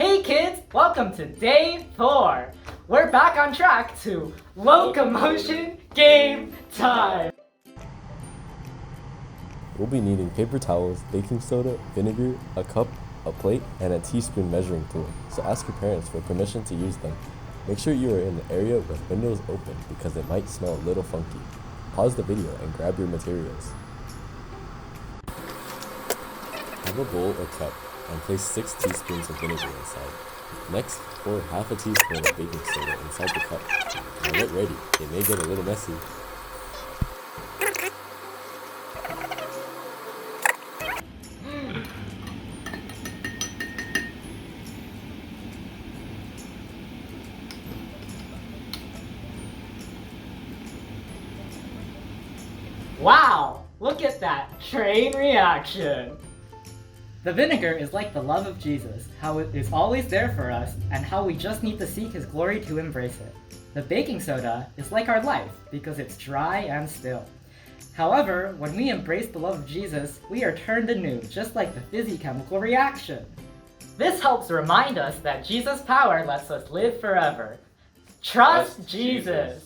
Hey kids, welcome to day 4. We're back on track to Locomotion game time. We'll be needing paper towels, baking soda, vinegar, a cup, a plate, and a teaspoon measuring tool, so ask your parents for permission to use them. Make sure you are in the area with windows open because it might smell a little funky. Pause the video and grab your materials. Have a bowl or cup and place 6 teaspoons of vinegar inside. Next, pour half a teaspoon of baking soda inside the cup. Now get ready, it may get a little messy. Wow, look at that train reaction. The vinegar is like the love of Jesus, how it is always there for us, and how we just need to seek His glory to embrace it. The baking soda is like our life, because it's dry and still. However, when we embrace the love of Jesus, we are turned anew, just like the fizzy chemical reaction. This helps remind us that Jesus' power lets us live forever. Trust Jesus!